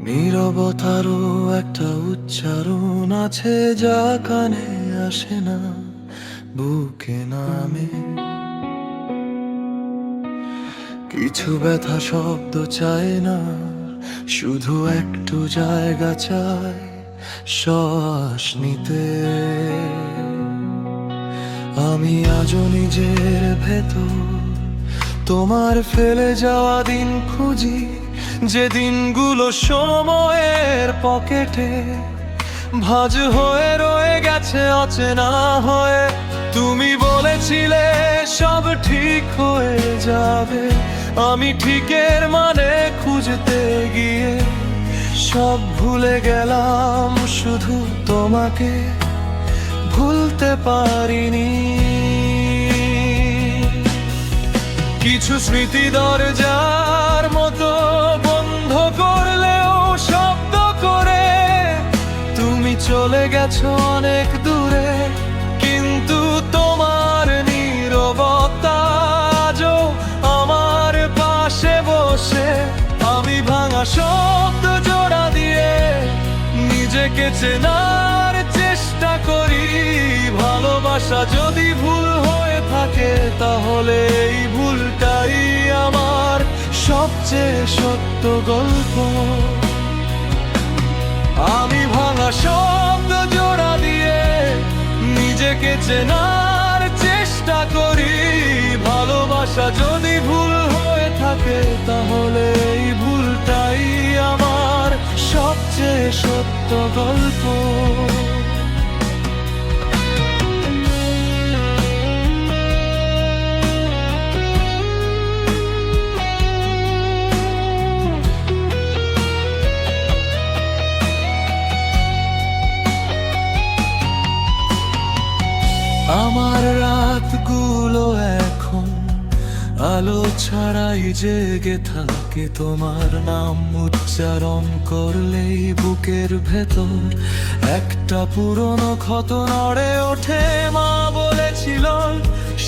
নীরবতারও একটা উচ্চারণ আছে যা কানে আসে না, বুকে নামে। কিছু ব্যথা শব্দ চায় না, শুধু একটু জায়গা চায় শ্বাস নিতে। আমি আজও নিজের ভেতর তোমার ফেলে যাওয়া দিন খুঁজি, যে দিনগুলো সময়ের পকেটে ভাঁজ হয়ে রয়ে গেছে অচেনা হয়ে। তুমি বলেছিলে সব ঠিক হয়ে যাবে, আমি ঠিকের মানে খুঁজতে গিয়ে সব ভুলে গেলাম, শুধু তোমাকে ভুলতে পারিনি। কিছু স্মৃতি দরজার মতো বন্ধ করলেও শব্দ করে তুমি চলে গেছো অনেক দূরে, কিন্তু তোমার নীরবতা আজও আমার পাশে বসে। আমি ভাঙা শব্দ জোড়া দিয়ে নিজেকে চেনার চেষ্টা করি। ভালোবাসা যদি ভুল হয়ে থাকে, তাহলে এই ভুলটাই আমার সবচেয়ে সত্য গল্প। আমি ভাঙা শব্দ জোড়া দিয়ে নিজেকে চেনার চেষ্টা করি। ভালোবাসা যদি ভুল হয়ে থাকে, তাহলে এই ভুলটাই আমার সবচেয়ে সত্য গল্প। আমার রাতগুলো এখন আলো ছাড়াই জেগে থাকে, তোমার নাম উচ্চারণ করলেই বুকের ভেতর একটা পুরনো ক্ষত নড়ে ওঠে। মা বলেছিল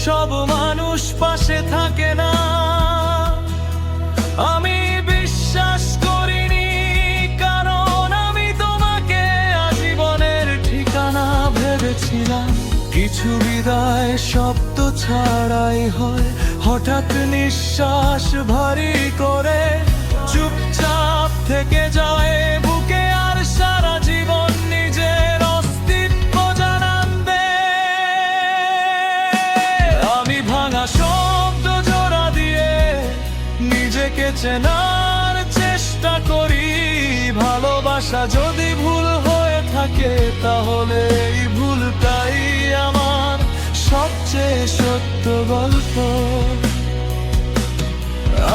সব মানুষ পাশে থাকে না, আমি বিশ্বাস করিনি, কারণ আমি তোমাকে আজীবনের ঠিকানা ভেবেছিলাম। কিছু বিদায় শব্দ ছাড়াই হয়, হঠাৎ নিঃশ্বাস ভারী করে চুপচাপ থেকে যায় বুকে, আর সারা জীবন নিজের অস্তিত্ব জানাবে। আমি ভাঙা শব্দ জোড়া দিয়ে নিজেকে চেনার চেষ্টা করি। ভালোবাসা যদি ভুল হয়ে থাকে, তাহলে এই ভুলটাই আমার সবচেয়ে সত্য গল্প।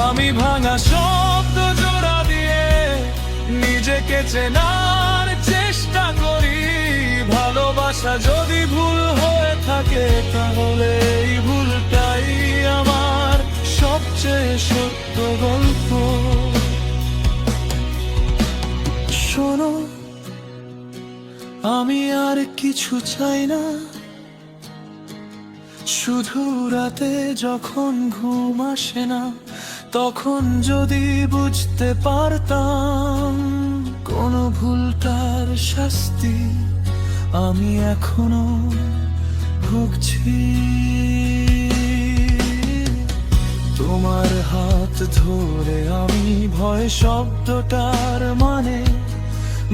আমি ভাঙা শব্দ জোড়া দিয়ে নিজেকে চেনার চেষ্টা করি। ভালোবাসা যদি ভুল হয়ে থাকে, তাহলে এই ভুলটাই আমার সবচেয়ে সত্য গল্প। শোনো, আমি আর কিছু চাই না, শুধু রাতে যখন ঘুম আসে না, তখন যদি বুঝতে পারতাম কোনো ভুলটার শাস্তি আমি এখনো ভুগছি। তোমার হাত ধরে আমি ভয় শব্দটার মানে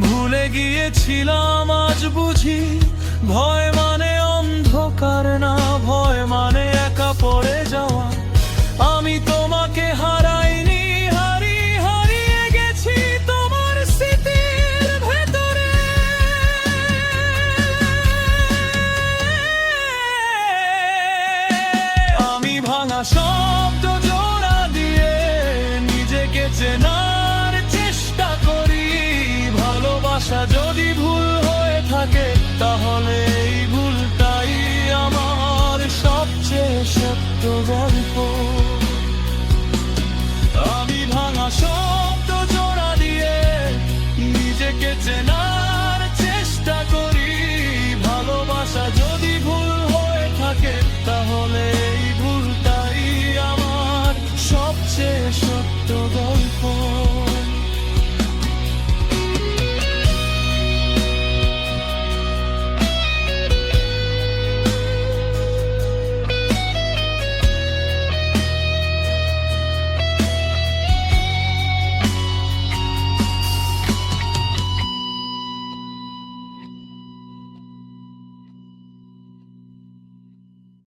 ভুলে গিয়েছিলাম, আজ বুঝি ভয় মানে অন্ধকার না, ভয় মানে একা পড়ে যাওয়া। আমি তোমাকে